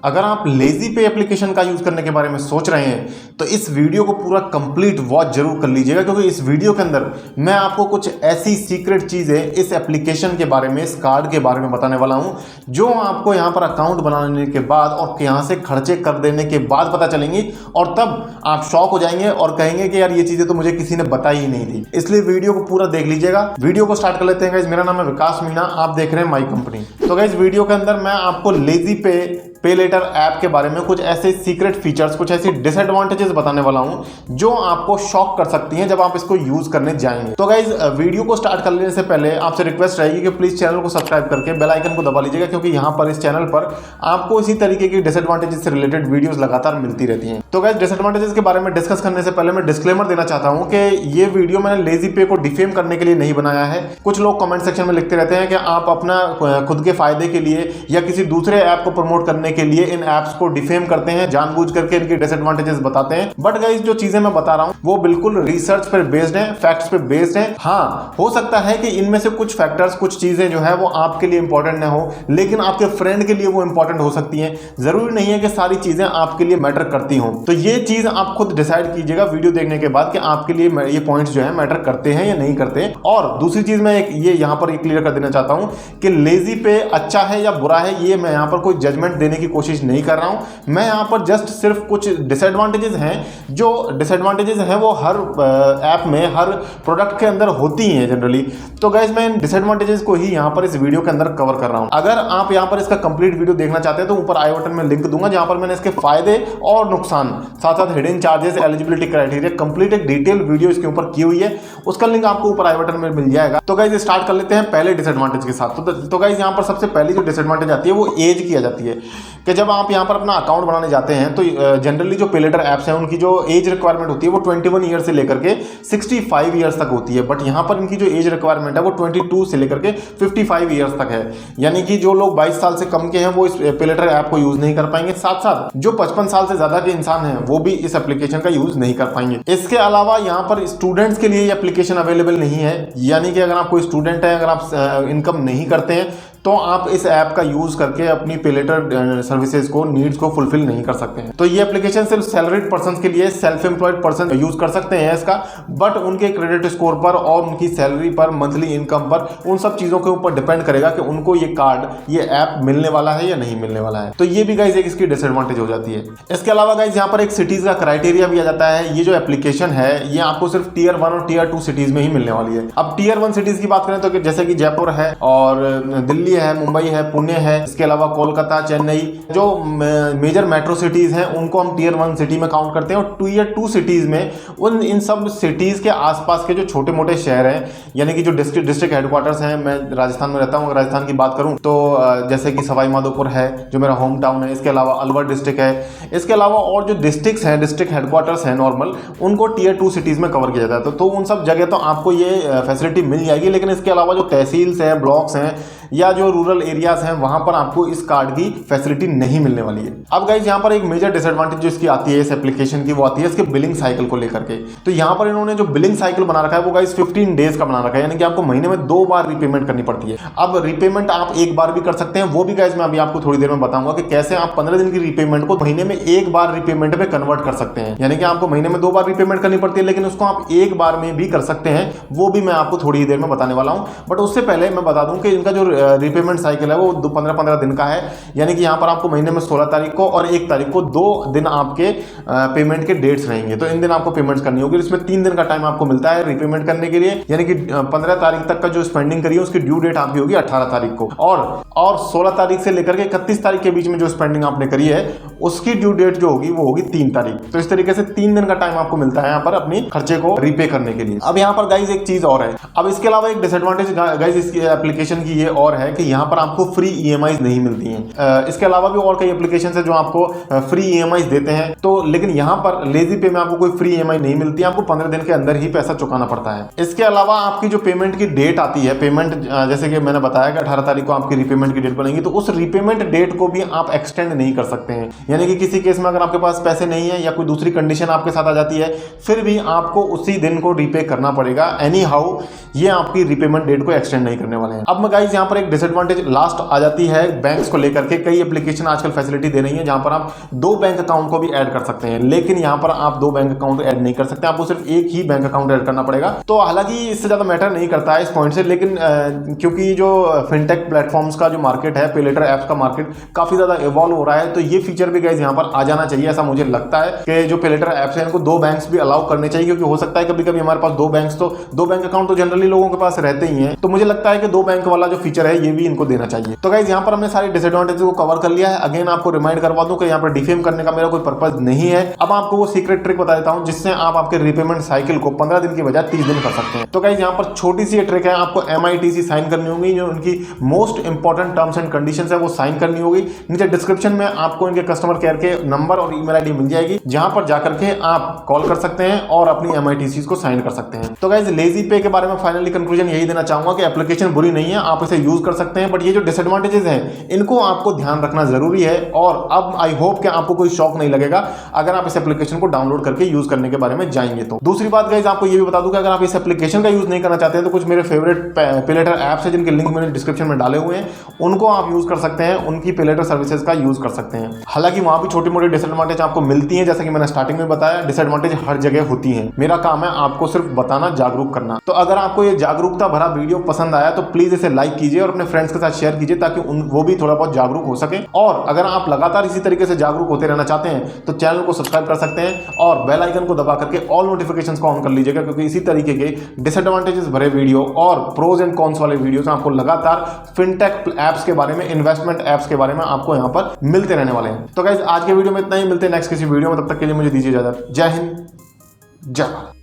अगर आप लेजी पे एप्लीकेशन का यूज करने के बारे में सोच रहे हैं तो इस वीडियो को पूरा कंप्लीट वॉच जरूर कर लीजिएगा, क्योंकि इस वीडियो के अंदर मैं आपको कुछ ऐसी सीक्रेट चीजें इस एप्लीकेशन के बारे में, इस कार्ड के बारे में बताने वाला हूं, जो आपको यहां पर अकाउंट बनाने के बाद और यहां से खर्चे कर देने के बाद पता चलेंगी, और तब आप शॉक हो जाएंगे और कहेंगे कि यार ये चीजें तो मुझे किसी ने बताई ही नहीं थी। इसलिए वीडियो को पूरा देख लीजिएगा। वीडियो को स्टार्ट कर लेते हैं गाइस। मेरा नाम है विकास मीणा, आप देख रहे हैं माई कंपनी। तो गाइस वीडियो के अंदर मैं आपको लेजी पे लेटर ऐप के बारे में कुछ ऐसे सीक्रेट फीचर्स, कुछ ऐसी डिसएडवांटेजेस बताने वाला हूं जो आपको शॉक कर सकती हैं जब आप इसको यूज करने जाएंगे। तो गाइज वीडियो को स्टार्ट कर लेने से पहले आपसे रिक्वेस्ट रहेगी कि प्लीज चैनल को सब्सक्राइब करके बेल आइकन को दबा लीजिएगा, क्योंकि यहां पर इस चैनल पर आपको इसी तरीके की डिसएडवांटेजेस से रिलेटेड वीडियोस लगातार मिलती रहती हैं। तो गाइज डिसएडवांटेजेस के बारे में डिस्कस करने से पहले मैं डिस्क्लेमर देना चाहता हूं कि ये वीडियो मैंने लेजी पे को डिफेम करने के लिए नहीं बनाया है। कुछ लोग कमेंट सेक्शन में लिखते रहते हैं कि आप अपना खुद के फायदे के लिए या किसी दूसरे ऐप को प्रमोट करने के लिए इन ऐप्स को डिफेम करते हैं, जानबूझ करके इनके डिसएडवांटेजेस बताते हैं। बट गाइस जो चीजें मैं बता रहा हूं वो बिल्कुल रिसर्च पर बेस्ड है, फैक्ट्स पे बेस्ड है। हाँ, हो सकता है कि इनमें से कुछ फैक्टर्स, कुछ चीजें जो है वो आपके लिए इंपॉर्टेंट ना हो, लेकिन आपके फ्रेंड के लिए वो इंपॉर्टेंट हो सकती हैं। जरूरी नहीं है कि सारी चीजें आपके लिए मैटर करती हों। तो ये चीज आप खुद डिसाइड कीजिएगा वीडियो देखने के बाद कि आपके लिए ये पॉइंट्स जो है मैटर करते हैं या नहीं करते। और दूसरी चीज मैं ये यहां पर क्लियर कर देना चाहता हूं कि लेजी पे अच्छा है या बुरा है, ये मैं यहां पर कोई जजमेंट देने की कोशिश नहीं कर रहा हूं। मैं यहां पर जस्ट सिर्फ कुछ डिसएडवांटेजेस हैं, जो डिसएडवांटेजेस हैं वो हर ऐप में, हर प्रोडक्ट के अंदर होती हैं जनरली। तो गाइस मैं इन डिसएडवांटेजेस को ही यहां पर इस वीडियो के अंदर कवर कर रहा हूं। अगर आप यहां पर इसका कंप्लीट वीडियो देखना चाहते हैं तो ऊपर आई बटन में लिंक दूंगा, जहां पर मैंने इसके फायदे और नुकसान, साथ साथ hidden charges, eligibility criteria, complete एक डिटेल वीडियो इसके ऊपर की हुई है। उसका लिंक आपको ऊपर आई बटन में मिल जाएगा। तो गाइस स्टार्ट कर लेते हैं पहले डिसएडवांटेज के साथ। तो गाइस यहां पर सबसे पहली जो डिसएडवांटेज आती है वो एज की आ जाती है, कि जब आप यहां पर अपना अकाउंट बनाने जाते हैं तो जनरली जो पे लेटर ऐप्स हैं उनकी जो एज रिक्वायरमेंट होती है वो 21 ईयर से लेकर के 65 ईयर्स तक होती है। बट यहां पर इनकी जो एज रिक्वायरमेंट है वो 22 से लेकर के 55 ईयर्स तक है। यानी कि जो लोग 22 साल से कम के हैं वो इस पे लेटर ऐप को यूज नहीं कर पाएंगे। साथ साथ जो 55 साल से ज्यादा के इंसान हैं वो भी इस एप्लीकेशन का यूज नहीं कर पाएंगे। इसके अलावा यहाँ पर स्टूडेंट्स के लिए एप्लीकेशन अवेलेबल नहीं है। यानी कि अगर आप कोई स्टूडेंट है, अगर आप इनकम नहीं करते हैं तो आप इस ऐप का यूज करके अपनी पे लेटर सर्विसेज को, नीड्स को फुलफिल नहीं कर सकते हैं। तो ये एप्लीकेशन सिर्फ सैलरीड पर्सन के लिए, सेल्फ एम्प्लॉयड पर्सन यूज कर सकते हैं इसका। बट उनके क्रेडिट स्कोर पर और उनकी सैलरी पर, मंथली इनकम पर, उन सब चीजों के ऊपर डिपेंड करेगा कि उनको ये कार्ड, ये ऐप मिलने वाला है या नहीं मिलने वाला है। तो ये भी गाइज एक इसकी डिसएडवांटेज हो जाती है। इसके अलावा गाइज यहाँ पर एक सिटीज का क्राइटेरिया भी आ जाता है। ये जो एप्लीकेशन है ये आपको सिर्फ टियर 1 और टियर 2 सिटीज में ही मिलने वाली है। अब टियर 1 सिटीज की बात करें तो जैसे कि जयपुर है और दिल्ली है, मुंबई है, पुणे है, इसके अलावा कोलकाता, चेन्नई, जो मेजर मेट्रो सिटीज हैं उनको हम टियर 1 सिटी में काउंट करते हैं। और टियर 2 सिटीज में इन सब सिटीज के आसपास के जो छोटे मोटे शहर हैं, यानी कि जो डिस्ट्रिक्ट हेडक्वार्टर्स हैं, मैं राजस्थान में रहता हूँ, अगर राजस्थान की बात करूँ तो जैसे कि सवाई माधोपुर है जो मेरा होम टाउन है, इसके अलावा अलवर डिस्ट्रिक्ट है, इसके अलावा और जो डिस्ट्रिक्ट्स हैं, डिस्ट्रिक्ट हेडक्वार्टर्स हैं नॉर्मल, उनको टियर 2 सिटीज में कवर किया जाता है। तो उन सब जगह तो आपको ये फैसिलिटी मिल जाएगी। लेकिन इसके अलावा जो तहसील्स हैं, ब्लॉक्स हैं या जो रूरल एरियाज हैं वहां पर आपको इस कार्ड की फैसिलिटी नहीं मिलने वाली है। अब गाइज यहाँ पर एक मेजर डिसएडवांटेज जो इसकी आती है इस एप्लीकेशन की, वो आती है इसके बिलिंग साइकिल को लेकर के। तो यहाँ पर इन्होंने जो बिलिंग साइकिल बना रखा है वो गाइज 15 डेज का बना रखा है, यानी कि आपको महीने में 2 बार रिपेमेंट करनी पड़ती है। अब रिपेमेंट आप एक बार भी कर सकते हैं, वो भी गाइज मैं अभी आपको थोड़ी देर में बताऊंगा कि कैसे आप 15 दिन की रिपेमेंट को महीने में एक बार रिपेमेंट में कन्वर्ट कर सकते हैं। यानी कि आपको महीने में 2 बार रिपेमेंट करनी पड़ती है, लेकिन उसको आप एक बार में भी कर सकते हैं, वो भी मैं आपको थोड़ी देर में बताने वाला हूं। बट उससे पहले मैं बता दूं कि इनका जो रिपेमेंट साइकिल है वो 15-15 दिन का है। यानी कि यहां पर आपको महीने में 16 तारीख को और 1 तारीख को 2 दिन आपके पेमेंट के डेट्स रहेंगे। तो इन दिन आपको पेमेंट्स करनी होगी। इसमें 3 दिन का टाइम आपको मिलता है रिपेमेंट करने के लिए। यानी कि 15 तारीख तक का जो स्पेंडिंग करिए उसकी ड्यू डेट आपकी होगी 18 तारीख को, और 16 तारीख से लेकर के 31 तारीख के बीच में जो स्पेंडिंग आपने करी है उसकी ड्यू डेट जो होगी वो होगी 3 तारीख। तो इस तरीके से 3 दिन का टाइम आपको मिलता है यहाँ पर अपनी खर्चे को रीपे करने के लिए। अब यहाँ पर गाइज एक चीज और है। अब इसके अलावा एक डिसएडवांटेज गाइज इसकी एप्लीकेशन की ये और है कि यहाँ पर आपको फ्री ईएमआईज नहीं मिलती हैं। इसके अलावा भी और कई एप्लीकेशन है जो आपको फ्री ईएमआईज देते हैं, तो लेकिन यहाँ पर लेजी पे में आपको कोई फ्री ईएमआई नहीं मिलती है, आपको 15 दिन के अंदर ही पैसा चुकाना पड़ता है। इसके अलावा आपकी जो पेमेंट की डेट आती है, पेमेंट जैसे कि मैंने बताया कि 18 तारीख को आपकी रिपेमेंट की डेट बनेगी, तो उस रिपेमेंट डेट को भी आप एक्सटेंड नहीं कर सकते हैं। यानी कि किसी केस में अगर आपके पास पैसे नहीं है या कोई दूसरी कंडीशन आपके साथ आ जाती है, फिर भी आपको उसी दिन को रीपे करना पड़ेगा। एनी हाउ ये आपकी रिपेमेंट डेट को एक्सटेंड नहीं करने वाले हैं। अब मैं गाइस यहाँ पर एक डिसएडवांटेज लास्ट आ जाती है बैंक्स को लेकर के। कई एप्लीकेशन आजकल फैसिलिटी दे रही है जहां पर आप 2 बैंक अकाउंट को भी ऐड कर सकते हैं, लेकिन यहां पर आप 2 बैंक अकाउंट ऐड नहीं कर सकते, आपको सिर्फ एक ही बैंक अकाउंट ऐड करना पड़ेगा। तो हालांकि इससे ज्यादा मैटर नहीं करता है इस पॉइंट से, लेकिन क्योंकि जो फिनटेक प्लेटफॉर्म्स का जो मार्केट है, पे लेटर एप्स का मार्केट काफी ज्यादा इवॉल्व हो रहा है, तो ये फीचर भी गाइस यहां पर आ जाना चाहिए। ऐसा मुझे लगता है कि जो पे लेटर एप्स है इनको 2 बैंक्स भी अलाउ करने चाहिए, क्योंकि हो सकता है कभी कभी हमारे पास 2 बैंक अकाउंट तो जनरली लोगों के पास रहते ही हैं, तो मुझे लगता है कि 2 बैंक वाला जो फीचर है ये भी इनको देना चाहिए। तो गाइस यहाँ पर हमने सारी डिसएडवांटेज को कवर कर लिया है। अगेन आपको रिमाइंड करवा दूं कि यहाँ पर डिफेम करने का मेरा कोई पर्पज नहीं है। अब आपको वो सीक्रेट ट्रिक बता देता हूं जिससे आप आपके रीपेमेंट साइकिल को 15 दिन की बजाय 30 दिन कर सकते हैं। तो गाइस यहाँ पर छोटी सी ट्रिक है, आपको MITC साइन करनी होगी, जो उनकी most important terms and conditions है वो साइन करनी होगी। नीचे डिस्क्रिप्शन में आपको इनके कस्टमर केयर के नंबर और ईमेल आईडी मिल जाएगी, जहां पर जाकर के आप कॉल कर सकते हैं और अपनी MITC को साइन कर सकते हैं। तो गाइस लेजी पे के बारे में फाइनली कंक्लूजन यही देना चाहूंगा कि एप्लीकेशन बुरी नहीं है, आप इसे यूज कर सकते हैं, बट ये जो डिसएडवांटेजेस हैं इनको आपको ध्यान रखना जरूरी है। और अब आई होप कि आपको कोई शॉक नहीं लगेगा अगर आप इस एप्लीकेशन को डाउनलोड करके यूज करने के बारे में जाएंगे। तो दूसरी बात गाइस आपको ये भी बता दूं कि अगर आप इस एप्लीकेशन का यूज नहीं करना चाहते हैं तो कुछ मेरे फेवरेट पे लेटर ऐप्स है जिनके लिंक मैंने डिस्क्रिप्शन में डाले हुए हैं, उनको आप यूज कर सकते हैं, उनकी पे लेटर सर्विसेज का यूज कर सकते हैं। हालांकि वहां भी छोटी मोटी डिसएडवांटेज आपको मिलती है, जैसा कि मैंने स्टार्टिंग में बताया, डिसएडवांटेज हर जगह होती है। मेरा काम है आपको सिर्फ बताना, जागरूक करना। तो अगर आपको ये जागरूकता भरा वीडियो पसंद आया तो प्लीज इसे लाइक कीजिए और अपने फ्रेंड्स के साथ शेयर कीजिए, ताकि वो भी थोड़ा बहुत जागरूक हो सके। और अगर आप लगातार इसी तरीके से जागरूक होते रहना चाहते हैं तो चैनल को सब्सक्राइब कर सकते हैं और बेल आइकन को दबा करके ऑल नोटिफिकेशंस को ऑन कर लीजिएगा, क्योंकि इसी तरीके के डिसएडवांटेजेस भरे वीडियो और प्रोज एंड कॉन्स वाले वीडियोस आपको लगातार फिनटेक ऐप्स के बारे में, इन्वेस्टमेंट ऐप्स के बारे में आपको यहां पर मिलते रहने वाले हैं। तो गाइस आज के वीडियो में इतना ही, मिलते हैं नेक्स्ट किसी वीडियो में, तब तक के लिए मुझे दीजिए इजाजत। जय हिंद, जय भारत।